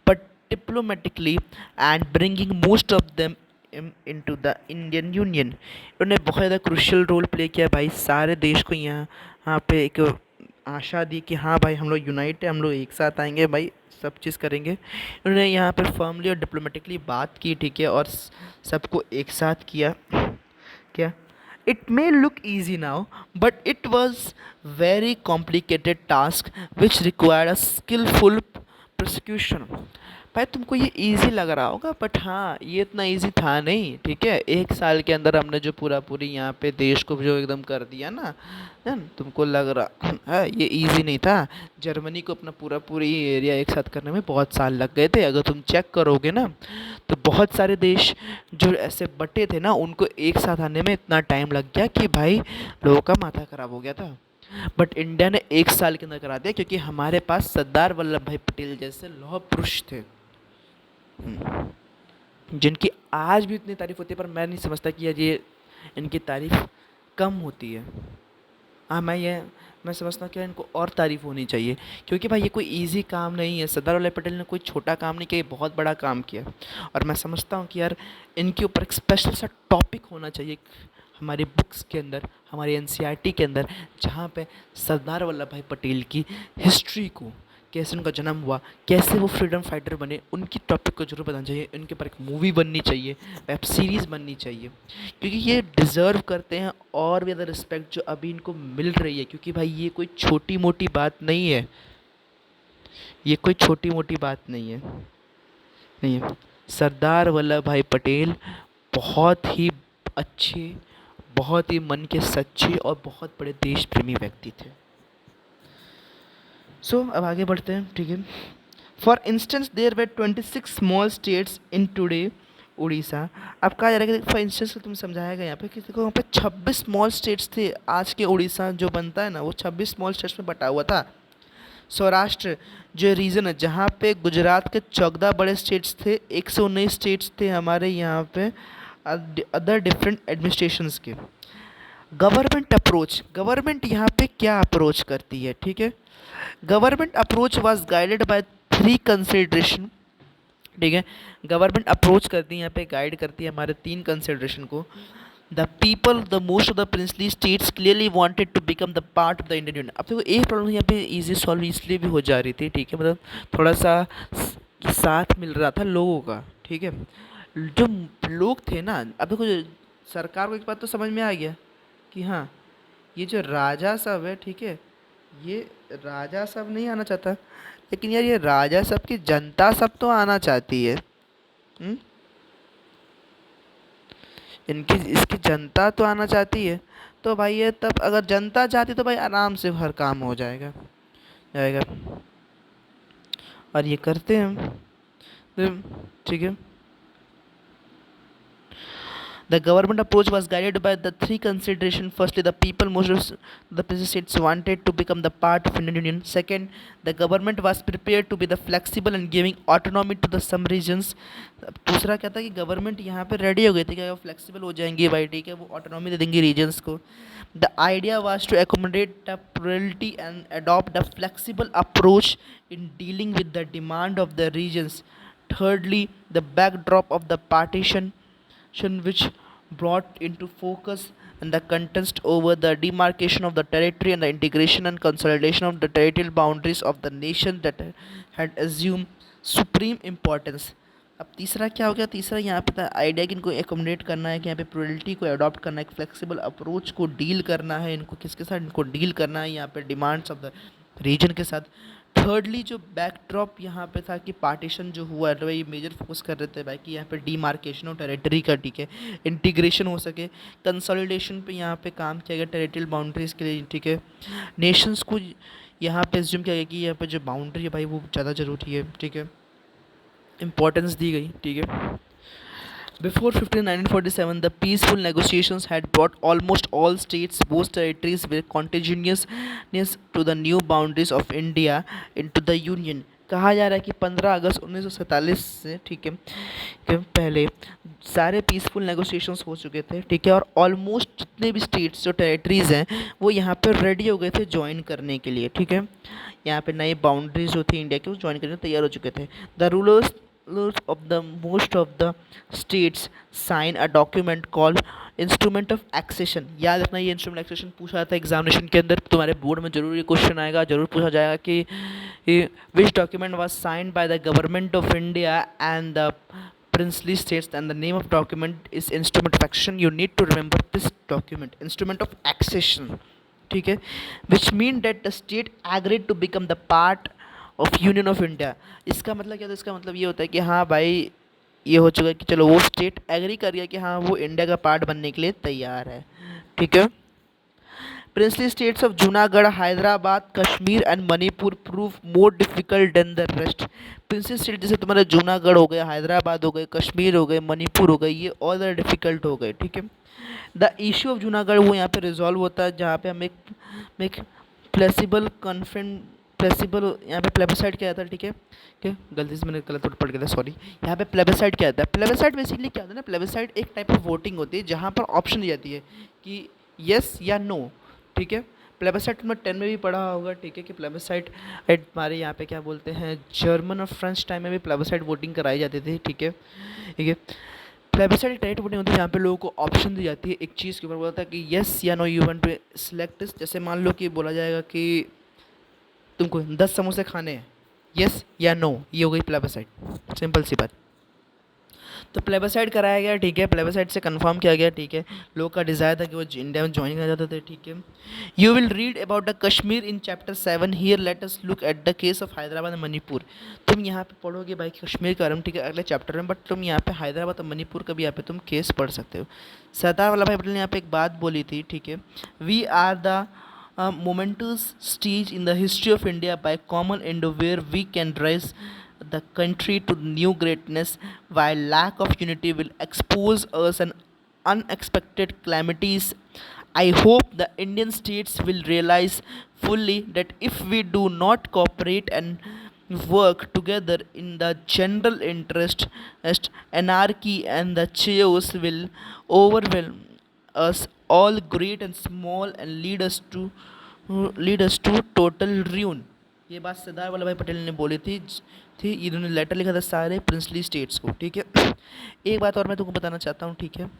but diplomatically and bringing most of them into the Indian union. उन्होंने बहुत ज़्यादा क्रूशियल रोल प्ले किया भाई, सारे देश को यहाँ पे एक आशा दी कि हाँ भाई हम लोग यूनाइट है, हम लोग एक साथ आएंगे भाई, सब चीज़ करेंगे। उन्होंने यहाँ पर फर्मली और डिप्लोमेटिकली बात की, ठीक है, और सबको एक साथ किया। क्या, it may look easy now but it was very complicated task which required a skillful prosecution. भाई तुमको ये इजी लग रहा होगा बट हाँ ये इतना इजी था नहीं, ठीक है। 1 साल के अंदर हमने जो पूरी यहाँ पे देश को जो एकदम कर दिया ना, है ना, तुमको लग रहा है ये इजी नहीं था। जर्मनी को अपना पूरी एरिया एक साथ करने में बहुत साल लग गए थे। अगर तुम चेक करोगे ना तो बहुत सारे देश जो ऐसे बटे थे ना उनको एक साथ आने में इतना टाइम लग गया कि भाई लोगों का माथा खराब हो गया था। बट इंडिया ने 1 साल के अंदर करा दिया क्योंकि हमारे पास सरदार वल्लभ भाई पटेल जैसे लौह पुरुष थे, जिनकी आज भी इतनी तारीफ होती है, पर मैं नहीं समझता कि यार ये इनकी तारीफ कम होती है। हाँ मैं समझता हूँ कि इनको और तारीफ होनी चाहिए, क्योंकि भाई ये कोई इजी काम नहीं है। सरदार वल्लभ पटेल ने कोई छोटा काम नहीं किया, ये बहुत बड़ा काम किया। और मैं समझता हूँ कि यार इनके ऊपर एक स्पेशल सा टॉपिक होना चाहिए हमारी बुक्स के अंदर, हमारी एनसीईआरटी के अंदर, जहाँ पे सरदार वल्लभ भाई पटेल की हिस्ट्री को, कैसे उनका जन्म हुआ, कैसे वो फ्रीडम फाइटर बने, उनकी टॉपिक को जरूर बताना चाहिए। इनके ऊपर एक मूवी बननी चाहिए, वेब सीरीज़ बननी चाहिए, क्योंकि ये डिज़र्व करते हैं और भी ज़्यादा रिस्पेक्ट जो अभी इनको मिल रही है। क्योंकि भाई ये कोई छोटी मोटी बात नहीं है, ये कोई छोटी मोटी बात नहीं है। सरदार वल्लभ भाई पटेल बहुत ही अच्छे, बहुत ही मन के सच्चे और बहुत बड़े देश प्रेमी व्यक्ति थे। अब आगे बढ़ते हैं, ठीक है। For instance their way 26 small states in today Orissa. अब कहा जा रहा है कि फॉर इंस्टेंस तुम समझाएगा यहाँ पे कि देखो वहाँ पे 26 स्मॉल स्टेट्स थे। आज के उड़ीसा जो बनता है ना वो 26 स्मॉल स्टेट्स में बटा हुआ था। सौराष्ट्र जो रीजन है जहाँ पे गुजरात के 14 बड़े स्टेट्स थे, 119 स्टेट्स थे हमारे यहाँ पे अदर डिफरेंट एडमिनिस्ट्रेशंस के। गवर्नमेंट यहाँ पे क्या अप्रोच करती है, ठीक है। Government approach was guided by 3 consideration, ठीक है। गवर्नमेंट अप्रोच करती है यहाँ पे, गाइड करती है हमारे 3 कंसिडरेशन को। The people, the most of the princely states clearly wanted to become the part of the Indian union. अब देखो एक प्रॉब्लम यहाँ पे इजी सॉल्व इसलिए भी हो जा रही थी, ठीक है, मतलब थोड़ा सा साथ मिल रहा था लोगों का, ठीक है। जो लोग थे ना, अब देखो सरकार को एक बात तो समझ में आ गया कि हाँ ये जो राजा सब है, ठीक है, ये राजा सब नहीं आना चाहता, लेकिन यार ये राजा सब की जनता सब तो आना चाहती है। हुँ? इनकी इसकी जनता तो आना चाहती है। तो भाई ये तब अगर जनता चाहती तो भाई आराम से हर काम हो जाएगा और ये करते हैं हम। ठीक है। The government approach was guided by the three considerations. Firstly, the people, most of the states wanted to become the part of Indian Union. Second, the government was prepared to be the flexible and giving autonomy to the some regions. दूसरा क्या था कि government यहाँ पे ready हो गई थी कि वो फ्लेक्सिबल हो जाएंगी भाई, ठीक है, वो ऑटोनॉमी दे देंगी रीजन्स को. The idea was to accommodate the plurality and adopt a flexible approach in dealing with the demand of the regions. Thirdly, the backdrop of the partition which brought into focus and the contest over the demarcation of the territory and the integration and consolidation of the territorial boundaries of the nation that had assumed supreme importance. अब तीसरा क्या हो गया, तीसरा यहाँ पे था idea कि इनको एकोमोडेट करना है, कि यहाँ पे प्लुरलिटी को अडॉप्ट करना है, फ्लेक्सिबल अप्रोच को डील करना है, इनको किसके साथ इनको डील करना है यहाँ पे डिमांड्स ऑफ द रीजन के साथ. थर्डली जो बैकड्रॉप यहाँ पे था कि पार्टीशन जो हुआ है, तो ये मेजर फोकस कर रहे थे भाई कि यहाँ पे डीमार्केशन और टेरिटरी का, ठीक है, इंटीग्रेशन हो सके, कंसोलिडेशन पे यहाँ पे काम किया गया टेरिटरियल बाउंड्रीज़ के लिए, ठीक है, नेशंस को यहाँ पे एज्यूम किया गया कि यहाँ पे जो बाउंड्री है भाई वो ज़्यादा ज़रूरी है, ठीक है, इम्पोर्टेंस दी गई, ठीक है. Before 1947, the peaceful negotiations had brought almost all states, both territories, with contiguous to the new boundaries of India into the Union. कहा जा रहा है कि 15 अगस्त 1947 से, ठीक है, के पहले सारे पीसफुल नेगोशिएशंस हो चुके थे, ठीक है, और ऑलमोस्ट जितने भी स्टेट्स जो टेरिटरीज़ हैं वो यहाँ पर रेडी हो गए थे ज्वाइन करने के लिए, ठीक है, यहाँ पे नई बाउंड्रीज जो थी इंडिया की वो ज्वाइन करने तैयार हो चुके थे. The rulers of the most of the states sign a document called instrument of accession. याद रखना ये इंस्ट्रूमेंट एक्सेशन पूछा जाता है एग्जामिनेशन के अंदर, तुम्हारे बोर्ड में जरूर ये क्वेश्चन आएगा, जरूर पूछा जाएगा कि which document was signed by the government of India and the princely states, and the name of document is instrument of accession. You need to remember this document, instrument of accession, ठीक है, which mean that the state agreed to become the part of union of India. इसका मतलब क्या होता है, इसका मतलब ये होता है कि हाँ भाई ये हो चुका है कि चलो वो स्टेट एग्री कर गया कि हाँ वो इंडिया का पार्ट बनने के लिए तैयार है, ठीक है. Princely states of Junagadh, Hyderabad, Kashmir and Manipur prove more difficult than the rest. Princely state जैसे तुम्हारे जूनागढ़ हो गए, हैदराबाद हो गए, कश्मीर हो गए, मणिपुर हो गए, ये और ज़्यादा डिफिकल्ट हो गए, ठीक है. द इशू ऑफ जूनागढ़ वो यहाँ पे रिजॉल्व होता है जहाँ पे हम एक फ्लेक्सिबल फ्लेक्सिबल यहाँ पे प्लेबिसाइड क्या आता है, ठीक है, गलती से मैंने गलत पढ़ गया था, सॉरी. यहाँ पे प्लेबिसाइड क्या आता है, प्लेबिसाइड बेसिकली क्या होता है ना, प्लेबिसाइड एक टाइप ऑफ वोटिंग होती है जहाँ पर ऑप्शन दी जाती है कि यस या नो, ठीक है. प्लेबिसाइड में 10 में भी पढ़ा होगा, ठीक है, कि प्लेबिसाइड हमारे यहाँ पे क्या बोलते हैं, जर्मन और फ्रेंच टाइम में भी प्लेबिसाइड वोटिंग कराई जाती थी, ठीक है, ठीक है. प्लेबिसाइड डायरेक्ट वोटिंग होती है जहाँ पे लोगों को ऑप्शन दी जाती है एक चीज़ के ऊपर, बोलता है कि यस या no you want to select this. जैसे मान लो कि बोला जाएगा कि तुमको 10 समोसे खाने हैं, यस या नो, ये हो गई प्लेबिसाइड, सिंपल सी बात. तो प्लेबिसाइड कराया गया, ठीक है, प्लेबिसाइड से कंफर्म किया गया, ठीक है, लोग का डिज़ायर था कि वो इंडिया में ज्वाइन करना चाहते थे, ठीक है. You will read about the Kashmir in chapter 7. Here let us look at the case of Hyderabad and Manipur. तुम यहाँ पे पढ़ोगे भाई कश्मीर का, ठीक है, अगले चैप्टर में, बट तुम यहाँ पे हैदराबाद और मणिपुर का भी यहाँ पे तुम केस पढ़ सकते हो. सरदार वल्लभ भाई पटेल ने यहाँ पे एक बात बोली थी, ठीक है, we are the a momentous stage in the history of India by common end where we can raise the country to new greatness, while lack of unity will expose us an unexpected calamities. I hope the Indian states will realize fully that if we do not cooperate and work together in the general interest, anarchy and the chaos will overwhelm us all, great and small, and lead us to total ruin. ये बात सरदार Vallabhbhai Patel ने बोली थी, इन्होंने letter लिखा था सारे princely states को, ठीक है. एक बात और मैं तुमको बताना चाहता हूँ, ठीक है,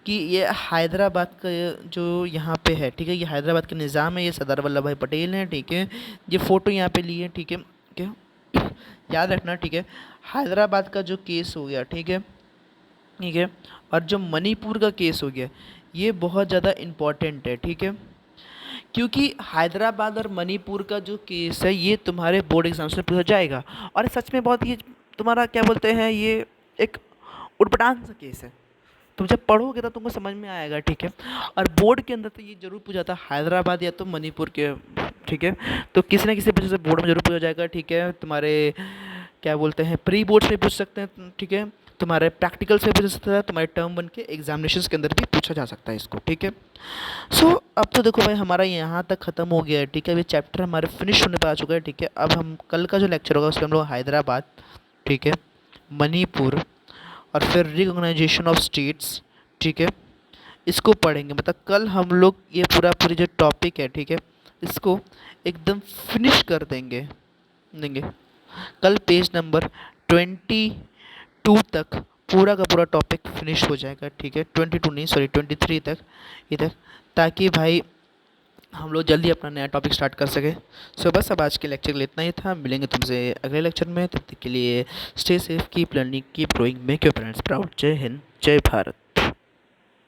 कि ये हैदराबाद का जो यहाँ पे है, ठीक है, ये हैदराबाद का निज़ाम है, ये सरदार वल्लभ भाई पटेल हैं, ठीक है, ये फ़ोटो यहाँ पे लिए, ठीक है, क्या याद रखना, ठीक है. हैदराबाद का जो केस हो गया, ठीक है, ठीक है, और जो मणिपुर का केस हो गया ये बहुत ज़्यादा इम्पॉर्टेंट है, ठीक है, क्योंकि हैदराबाद और मणिपुर का जो केस है ये तुम्हारे बोर्ड एग्जाम्स में पूछा जाएगा, और सच में बहुत ये तुम्हारा क्या बोलते हैं, ये एक उटपटांग सा केस है. तुम जब पढ़ोगे तो तुमको समझ में आएगा, ठीक है, और बोर्ड के अंदर तो ये जरूर पूछा था हैदराबाद या तो मणिपुर के, ठीक है, तो किसी न किसी वजह से बोर्ड में जरूर पूछा जाएगा, ठीक है. तुम्हारे क्या बोलते हैं, प्री बोर्ड्स में पूछ सकते हैं, ठीक है, तुम्हारे प्रैक्टिकल से पूछ सकता है, तुम्हारे टर्म वन के एग्जामिनेशन के अंदर भी पूछा जा सकता है इसको, ठीक है। सो अब तो देखो भाई हमारा यहाँ तक ख़त्म हो गया है, ठीक है, ये चैप्टर हमारे फिनिश होने पर आ चुका है, ठीक है। अब हम कल का जो लेक्चर होगा उसमें हम लोग हैदराबाद, ठीक है, मणिपुर और फिर रिकॉग्नाइजेशन ऑफ स्टेट्स, ठीक है, इसको पढ़ेंगे। मतलब कल हम लोग ये पूरी जो टॉपिक है, ठीक है, इसको एकदम फिनिश कर देंगे देंगे कल पेज नंबर 22 तक पूरा का पूरा टॉपिक फिनिश हो जाएगा, ठीक है, 22 नहीं सॉरी 23 तक इधर, ताकि भाई हम लोग जल्दी अपना नया टॉपिक स्टार्ट कर सके। सो बस अब आज के लेक्चर के लिए इतना ही था, मिलेंगे तुमसे अगले लेक्चर में, तब तक के लिए stay safe, keep learning, keep growing, make your parents proud. जय हिंद, जय भारत।